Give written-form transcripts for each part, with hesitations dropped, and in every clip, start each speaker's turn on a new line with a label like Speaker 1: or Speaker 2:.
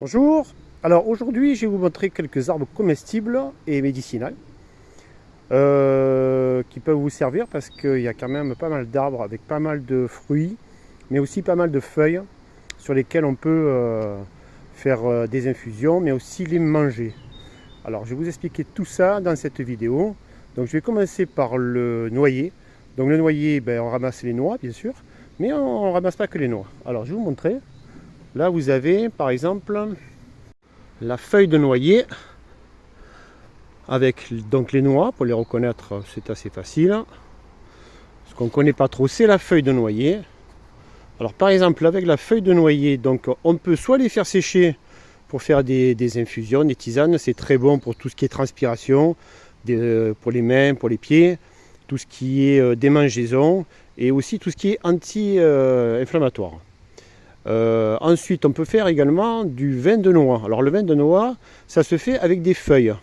Speaker 1: Bonjour, alors aujourd'hui je vais vous montrer quelques arbres comestibles et médicinaux qui peuvent vous servir parce qu'il y a quand même pas mal d'arbres avec pas mal de fruits mais aussi pas mal de feuilles sur lesquelles on peut faire des infusions mais aussi les manger. Alors je vais vous expliquer tout ça dans cette vidéo. Donc je vais commencer par le noyer. Donc le noyer, on ramasse les noix bien sûr, mais on ne ramasse pas que les noix. Alors je vais vous montrer. Là, vous avez par exemple la feuille de noyer avec donc les noix. Pour les reconnaître, c'est assez facile. Ce qu'on ne connaît pas trop, c'est la feuille de noyer. Alors, par exemple, avec la feuille de noyer, donc on peut soit les faire sécher pour faire des infusions, des tisanes. C'est très bon pour tout ce qui est transpiration, pour les mains, pour les pieds, tout ce qui est démangeaison et aussi tout ce qui est anti-inflammatoire. Ensuite, on peut faire également du vin de noix. Alors, le vin de noix, ça se fait avec des feuilles.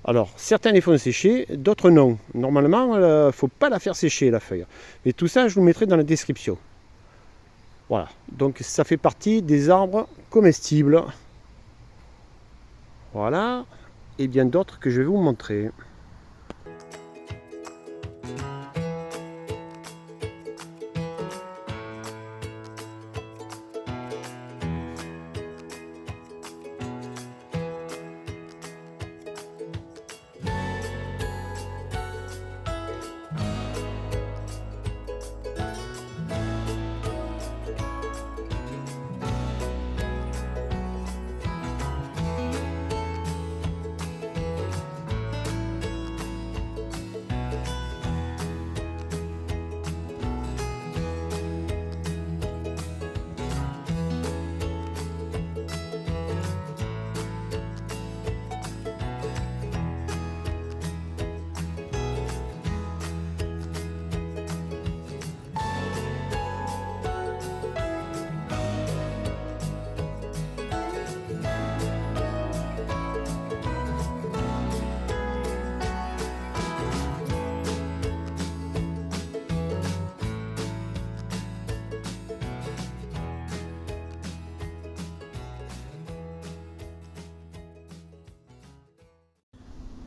Speaker 1: Alors, certains les font sécher, d'autres non. Normalement, il ne faut pas la faire sécher, la feuille. Mais tout ça, je vous mettrai dans la description. Voilà. Donc, ça fait partie des arbres comestibles. Voilà. Et bien d'autres que je vais vous montrer.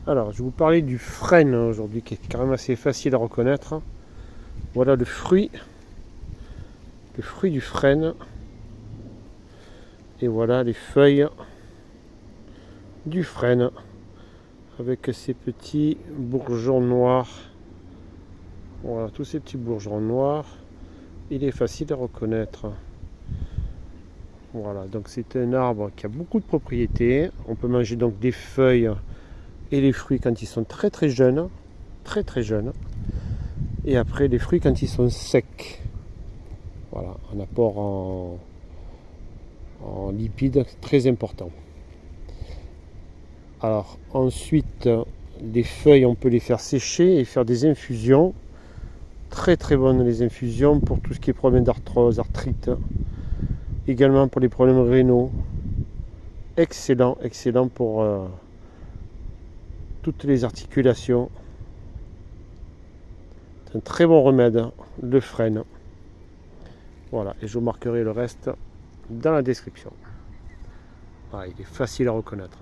Speaker 1: Alors, je vais vous parler du frêne aujourd'hui, qui est quand même assez facile à reconnaître. Voilà le fruit du frêne. Et voilà les feuilles du frêne, avec ces petits bourgeons noirs. Voilà, tous ces petits bourgeons noirs. Il est facile à reconnaître. Voilà, donc c'est un arbre qui a beaucoup de propriétés. On peut manger donc des feuilles et les fruits quand ils sont très très jeunes, et après les fruits quand ils sont secs. Voilà, un apport en lipides très important. Alors ensuite, les feuilles, on peut les faire sécher et faire des infusions. Très très bonnes les infusions pour tout ce qui est problème d'arthrose, arthrite. Également pour les problèmes rénaux. Excellent pour toutes les articulations. C'est un très bon remède, le frêne. Voilà, et je vous marquerai le reste dans la description. Ah, il est facile à reconnaître.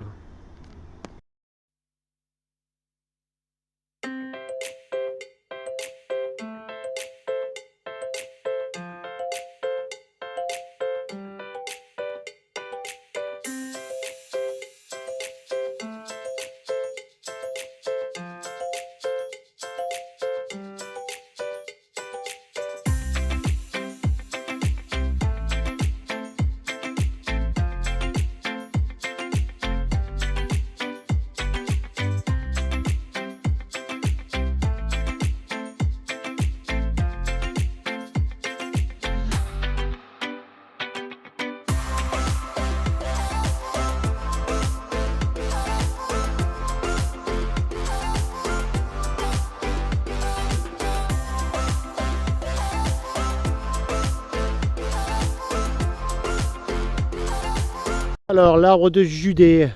Speaker 1: Alors, l'arbre de Judée,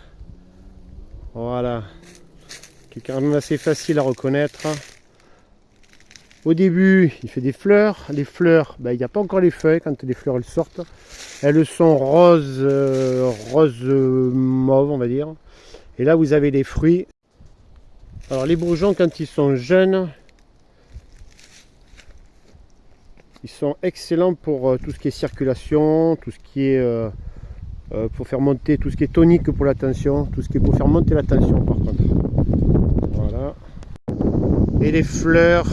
Speaker 1: voilà, qui est quand même assez facile à reconnaître. Au début, il fait des fleurs. Les fleurs, ben, il n'y a pas encore les feuilles. Quand les fleurs elles sortent, elles sont roses, mauve, on va dire. Et là, vous avez les fruits. Alors, les bourgeons, quand ils sont jeunes, ils sont excellents pour tout ce qui est circulation, tout ce qui est pour faire monter, tout ce qui est tonique pour la tension, tout ce qui est pour faire monter la tension, par contre. Voilà. Et les fleurs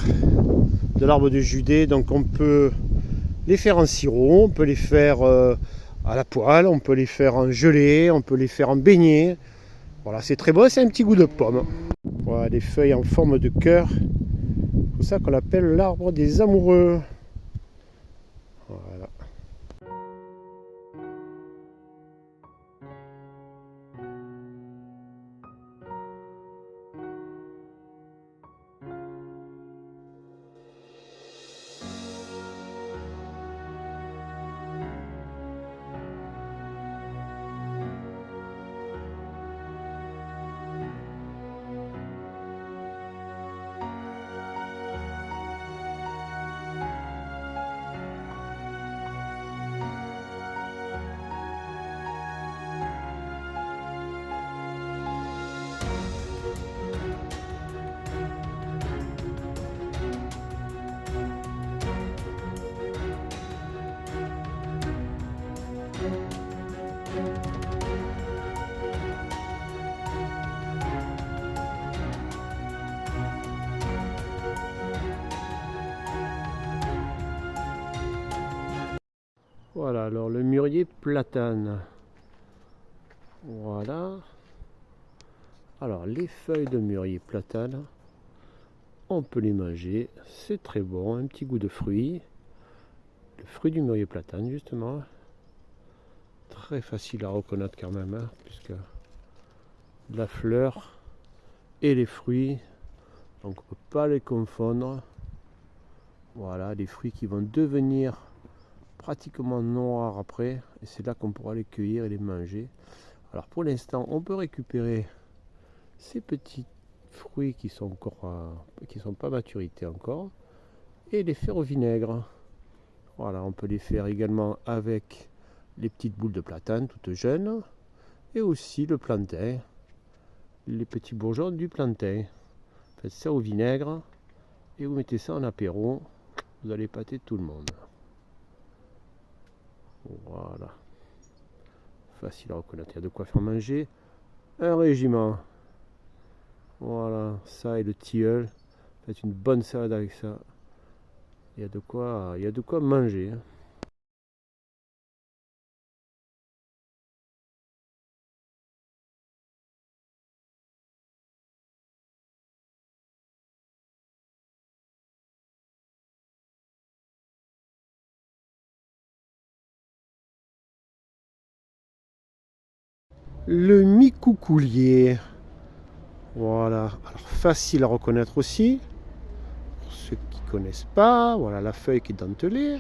Speaker 1: de l'arbre de Judée, donc on peut les faire en sirop, on peut les faire à la poêle, on peut les faire en gelée, on peut les faire en beignet. Voilà, c'est très bon, c'est un petit goût de pomme. Voilà, des feuilles en forme de cœur. C'est pour ça qu'on l'appelle l'arbre des amoureux. Voilà. Voilà, alors le mûrier platane. Voilà. Alors les feuilles de mûrier platane, on peut les manger, c'est très bon, un petit goût de fruits. Le fruit du mûrier platane justement. Très facile à reconnaître quand même, hein, puisque la fleur et les fruits, donc on ne peut pas les confondre. Voilà, les fruits qui vont devenir pratiquement noirs après, et c'est là qu'on pourra les cueillir et les manger. Alors pour l'instant, on peut récupérer ces petits fruits qui sont encore, qui sont pas maturité encore, et les faire au vinaigre. Voilà, on peut les faire également avec les petites boules de platane toutes jeunes, et aussi le plantain, les petits bourgeons du plantain. Faites ça au vinaigre et vous mettez ça en apéro, vous allez pâter tout le monde. Voilà, facile à reconnaître, il y a de quoi faire manger un régiment. Voilà, ça et le tilleul, faites une bonne salade avec ça, il y a de quoi manger. Le micoucoulier, voilà, alors facile à reconnaître aussi, pour ceux qui ne connaissent pas, voilà la feuille qui est dentelée,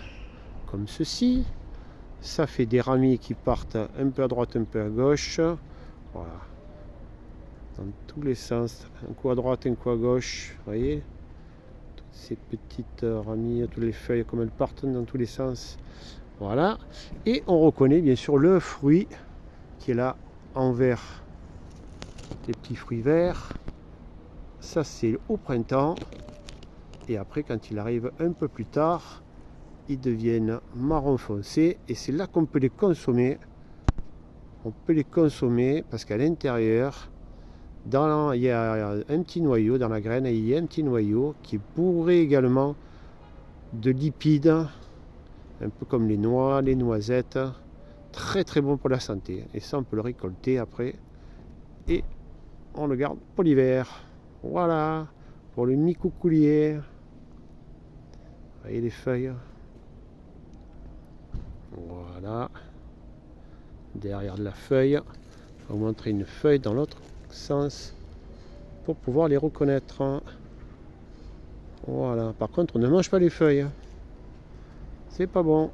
Speaker 1: comme ceci, ça fait des ramis qui partent un peu à droite, un peu à gauche, voilà, dans tous les sens, un coup à droite, un coup à gauche, vous voyez, toutes ces petites ramis, toutes les feuilles comme elles partent dans tous les sens, voilà, et on reconnaît bien sûr le fruit qui est là en vert, des petits fruits verts, ça c'est au printemps, et après quand il arrive un peu plus tard, ils deviennent marron foncé, et c'est là qu'on peut les consommer. On peut les consommer parce qu'à l'intérieur, il y a un petit noyau dans la graine, et il y a un petit noyau qui est bourré également de lipides, un peu comme les noix, les noisettes, très très bon pour la santé. Et ça on peut le récolter après et on le garde pour l'hiver. Voilà pour le micoucoulier. Vous voyez les feuilles, voilà, derrière de la feuille, on va vous montrer une feuille dans l'autre sens pour pouvoir les reconnaître. Voilà, par contre on ne mange pas les feuilles, c'est pas bon.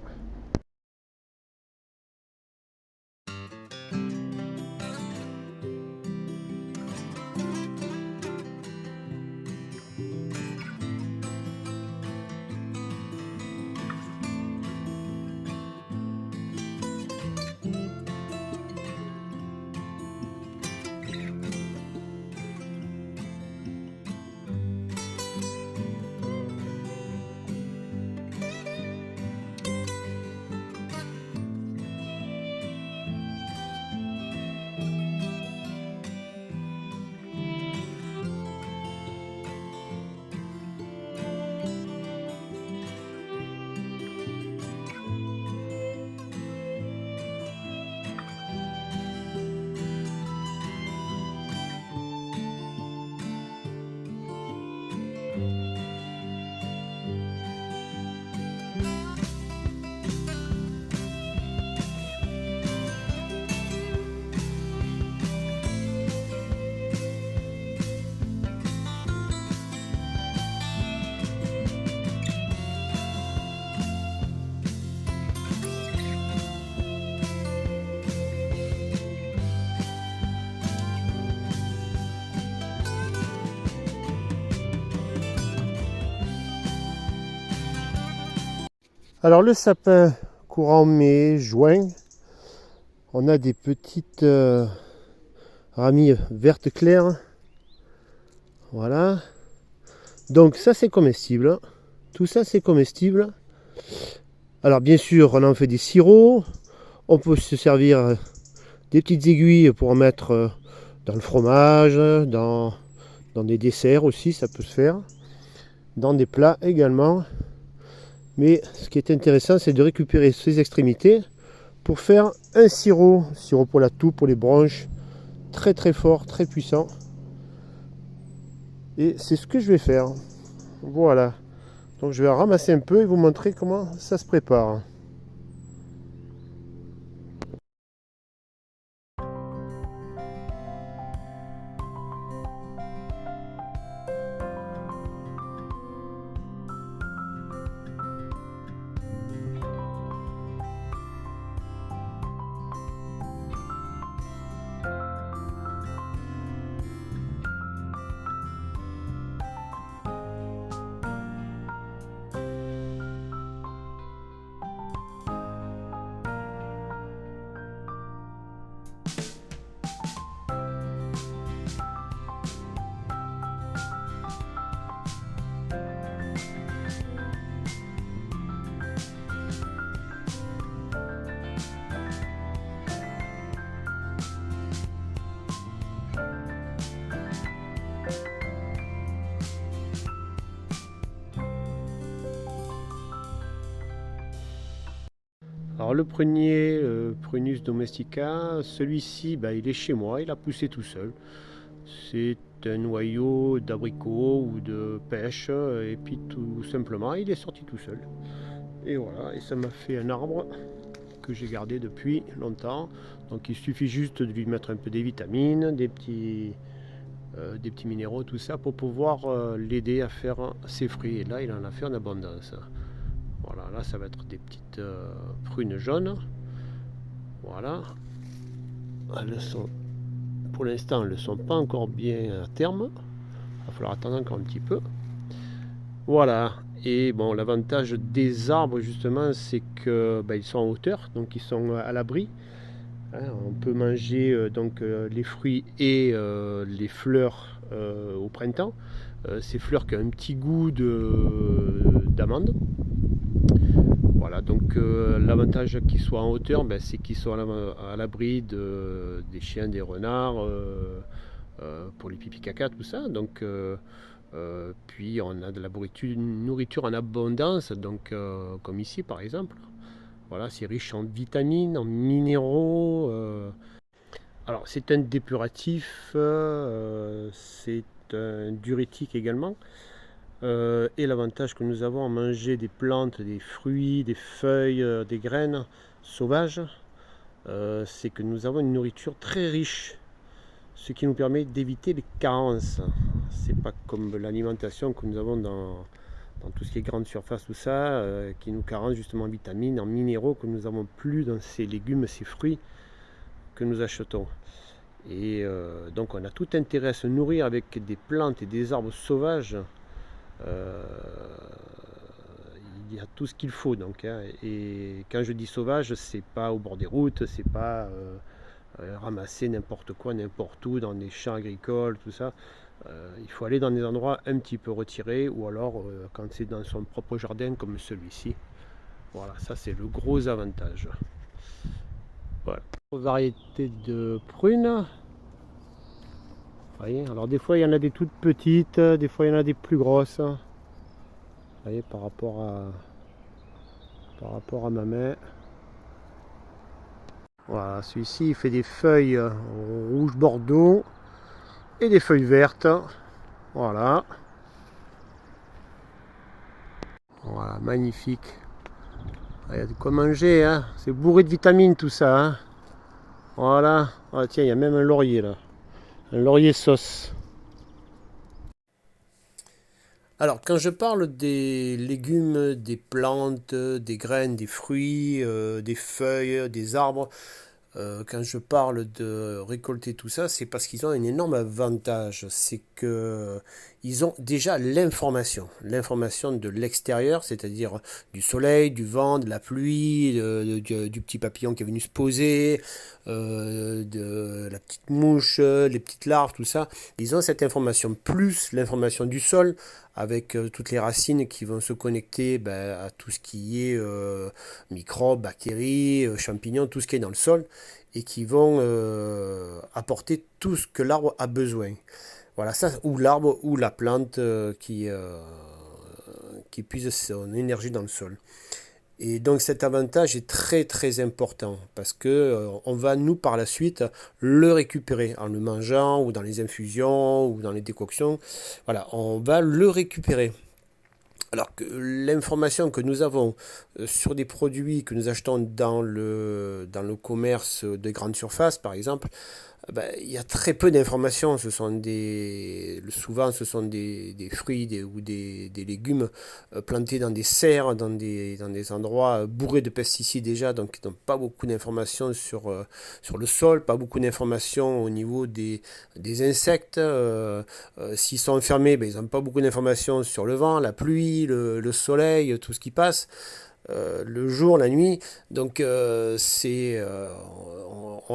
Speaker 1: Alors le sapin courant mai, juin, on a des petites ramilles vertes claires. Voilà. Donc ça c'est comestible. Tout ça c'est comestible. Alors bien sûr on en fait des sirops. On peut se servir des petites aiguilles pour en mettre dans le fromage, dans des desserts aussi, ça peut se faire. Dans des plats également. Mais ce qui est intéressant, c'est de récupérer ces extrémités pour faire un sirop. Sirop pour la toux, pour les bronches. Très très fort, très puissant. Et c'est ce que je vais faire. Voilà. Donc je vais ramasser un peu et vous montrer comment ça se prépare. Alors le prunier, Prunus domestica, celui-ci, il est chez moi, il a poussé tout seul. C'est un noyau d'abricot ou de pêche, et puis tout simplement, il est sorti tout seul. Et voilà, et ça m'a fait un arbre que j'ai gardé depuis longtemps. Donc il suffit juste de lui mettre un peu des vitamines, des petits minéraux, tout ça, pour pouvoir l'aider à faire ses fruits. Et là, il en a fait en abondance. Voilà, là, ça va être des petites prunes jaunes. Voilà. Elles sont, pour l'instant, elles ne sont pas encore bien à terme. Il va falloir attendre encore un petit peu. Voilà. Et bon, l'avantage des arbres, justement, c'est que ils sont en hauteur, donc ils sont à l'abri. Hein, on peut manger les fruits et les fleurs au printemps. Ces fleurs qui ont un petit goût d'amande. Voilà, donc l'avantage qu'ils soient en hauteur, c'est qu'ils sont à l'abri des chiens, des renards, pour les pipi caca, tout ça. Donc, puis on a de la nourriture en abondance, donc comme ici par exemple. Voilà, c'est riche en vitamines, en minéraux. Alors c'est un dépuratif, c'est un diurétique également. Et l'avantage que nous avons à manger des plantes, des fruits, des feuilles, des graines sauvages, c'est que nous avons une nourriture très riche, ce qui nous permet d'éviter les carences. C'est pas comme l'alimentation que nous avons dans tout ce qui est grande surface, tout ça, qui nous carence justement en vitamines, en minéraux que nous n'avons plus dans ces légumes, ces fruits que nous achetons. Et donc on a tout intérêt à se nourrir avec des plantes et des arbres sauvages. Euh, il y a tout ce qu'il faut donc, hein. Et quand je dis sauvage, c'est pas au bord des routes, c'est pas ramasser n'importe quoi, n'importe où, dans des champs agricoles, tout ça. Il faut aller dans des endroits un petit peu retirés, ou alors quand c'est dans son propre jardin comme celui-ci. Voilà, ça c'est le gros avantage. Voilà. Variété de prunes. Vous voyez, alors des fois il y en a des toutes petites, des fois il y en a des plus grosses. Vous voyez, par rapport à ma main. Voilà, celui-ci il fait des feuilles rouge bordeaux et des feuilles vertes. Voilà. Voilà, magnifique. Il y a de quoi manger, hein. C'est bourré de vitamines tout ça, hein. Voilà. Ah, tiens, il y a même un laurier là. Un laurier sauce. Alors, quand je parle des légumes, des plantes, des graines, des fruits, des feuilles, des arbres, quand je parle de récolter tout ça, c'est parce qu'ils ont un énorme avantage. C'est que ils ont déjà l'information de l'extérieur, c'est-à-dire du soleil, du vent, de la pluie, du petit papillon qui est venu se poser, de la petite mouche, les petites larves, tout ça. Ils ont cette information plus l'information du sol avec toutes les racines qui vont se connecter à tout ce qui est microbes, bactéries, champignons, tout ce qui est dans le sol et qui vont apporter tout ce que l'arbre a besoin. Voilà, ça, ou l'arbre ou la plante qui puise son énergie dans le sol. Et donc cet avantage est très très important parce que on va nous par la suite le récupérer en le mangeant ou dans les infusions ou dans les décoctions. Voilà, on va le récupérer. Alors que l'information que nous avons sur des produits que nous achetons dans le commerce de grande surface, par exemple, il y a très peu d'informations. Souvent, ce sont des fruits ou des légumes plantés dans des serres, dans des endroits bourrés de pesticides déjà, donc ils n'ont pas beaucoup d'informations sur le sol, pas beaucoup d'informations au niveau des insectes. S'ils sont enfermés, ils n'ont pas beaucoup d'informations sur le vent, la pluie, le soleil, tout ce qui passe. Le jour, la nuit, donc on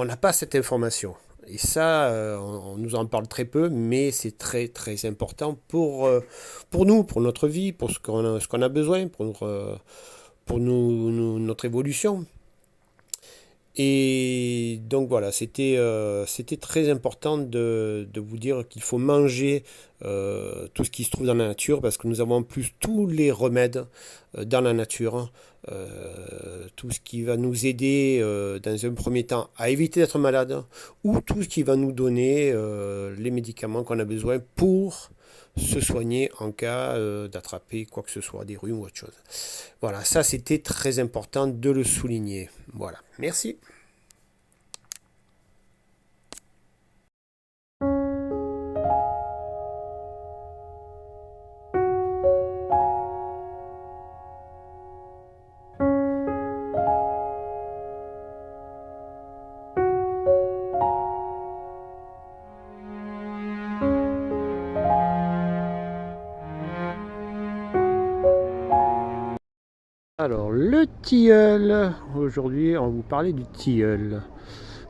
Speaker 1: n'a pas cette information. Et ça, on nous en parle très peu, mais c'est très très important pour nous, pour notre vie, pour ce qu'on a besoin, pour notre évolution. Et donc voilà, c'était très important de vous dire qu'il faut manger tout ce qui se trouve dans la nature parce que nous avons en plus tous les remèdes dans la nature, tout ce qui va nous aider dans un premier temps à éviter d'être malade ou tout ce qui va nous donner les médicaments qu'on a besoin pour se soigner en cas d'attraper quoi que ce soit, des rhumes ou autre chose. Voilà, ça c'était très important de le souligner. Voilà, merci. Alors, le tilleul. Aujourd'hui, on va vous parler du tilleul.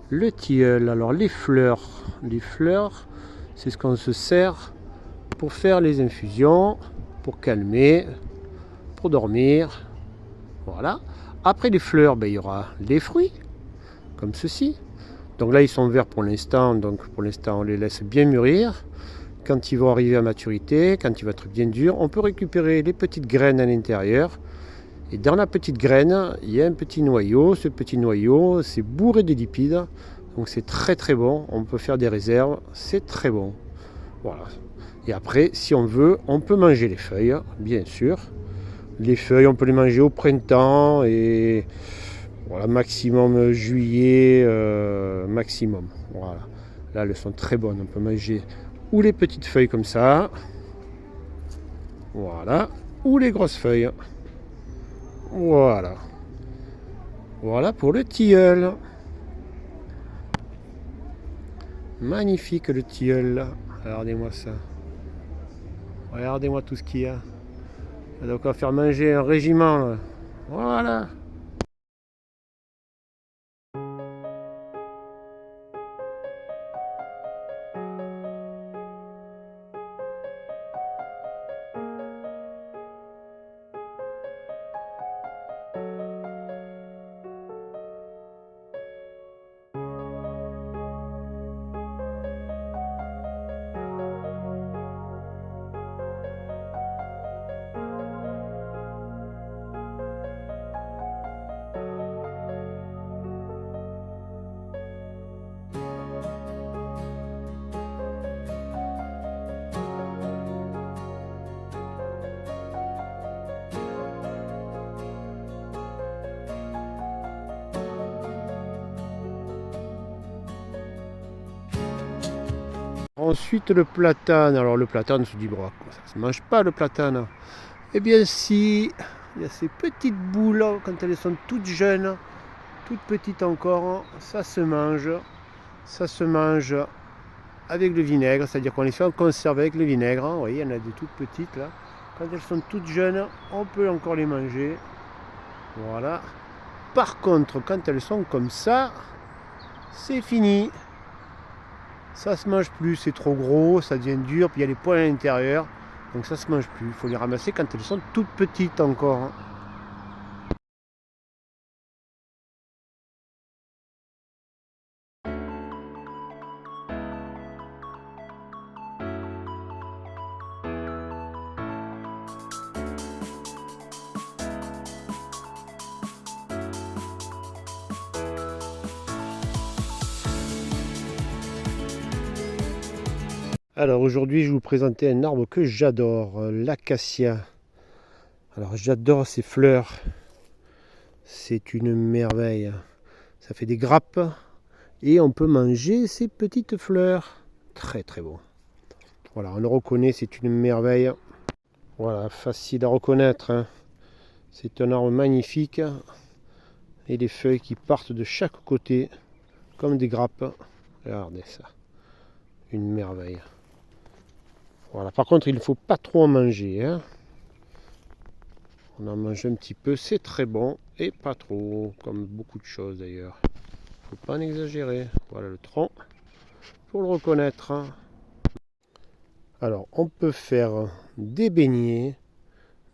Speaker 1: Le tilleul, alors les fleurs. Les fleurs, c'est ce qu'on se sert pour faire les infusions, pour calmer, pour dormir. Voilà. Après les fleurs, il y aura les fruits, comme ceci. Donc là, ils sont verts pour l'instant. Donc pour l'instant, on les laisse bien mûrir. Quand ils vont arriver à maturité, quand ils vont être bien durs, on peut récupérer les petites graines à l'intérieur. Et dans la petite graine, il y a un petit noyau. Ce petit noyau, c'est bourré de lipides. Donc c'est très très bon. On peut faire des réserves. C'est très bon. Voilà. Et après, si on veut, on peut manger les feuilles, bien sûr. Les feuilles, on peut les manger au printemps et voilà, maximum juillet, maximum. Voilà. Là, elles sont très bonnes. On peut manger ou les petites feuilles comme ça. Voilà. Ou les grosses feuilles. Voilà. Voilà pour le tilleul. Magnifique le tilleul. Regardez-moi ça. Regardez-moi tout ce qu'il y a. Donc on va faire manger un régiment là. Voilà. Ensuite le platane. Alors le platane, on se dit, bon, ça se mange pas le platane. Eh bien si, il y a ces petites boules quand elles sont toutes jeunes, toutes petites encore, ça se mange avec le vinaigre, c'est-à-dire qu'on les fait en conserve avec le vinaigre. Vous voyez, il y en a des toutes petites là. Quand elles sont toutes jeunes, on peut encore les manger. Voilà. Par contre, quand elles sont comme ça, c'est fini. Ça se mange plus, c'est trop gros, ça devient dur, puis il y a les poils à l'intérieur. Donc ça se mange plus. Il faut les ramasser quand elles sont toutes petites encore. Alors aujourd'hui je vais vous présenter un arbre que j'adore, l'acacia. Alors j'adore ces fleurs, c'est une merveille. Ça fait des grappes et on peut manger ces petites fleurs. Très très bon. Voilà, on le reconnaît, c'est une merveille. Voilà, facile à reconnaître, hein. C'est un arbre magnifique et les feuilles qui partent de chaque côté comme des grappes. Regardez ça, une merveille. Voilà, par contre il ne faut pas trop en manger, hein. On en mange un petit peu, c'est très bon, et pas trop, comme beaucoup de choses d'ailleurs. Il ne faut pas en exagérer. Voilà le tronc, pour le reconnaître. Alors on peut faire des beignets,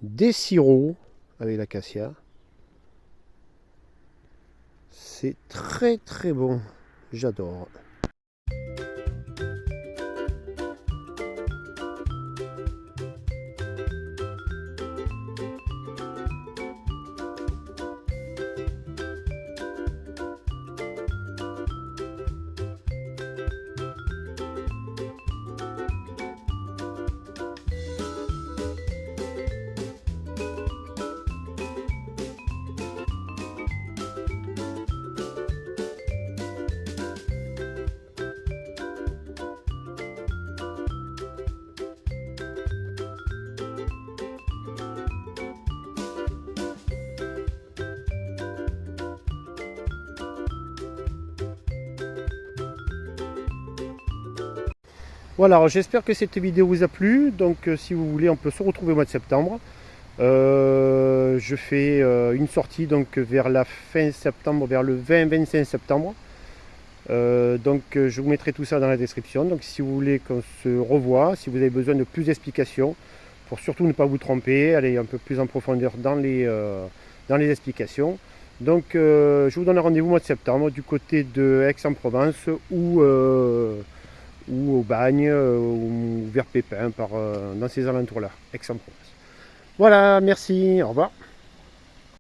Speaker 1: des sirops avec l'acacia. C'est très très bon, j'adore. Voilà, j'espère que cette vidéo vous a plu. Donc si vous voulez, on peut se retrouver au mois de septembre. Je fais une sortie donc vers la fin septembre, vers le 20-25 septembre. Je vous mettrai tout ça dans la description. Donc si vous voulez qu'on se revoie, si vous avez besoin de plus d'explications, pour surtout ne pas vous tromper, aller un peu plus en profondeur dans les explications. Donc je vous donne un rendez-vous au mois de septembre du côté de Aix-en-Provence ou au Bagne ou vers Pépin dans ces alentours-là, Aix-en-Provence. Voilà, merci, au revoir.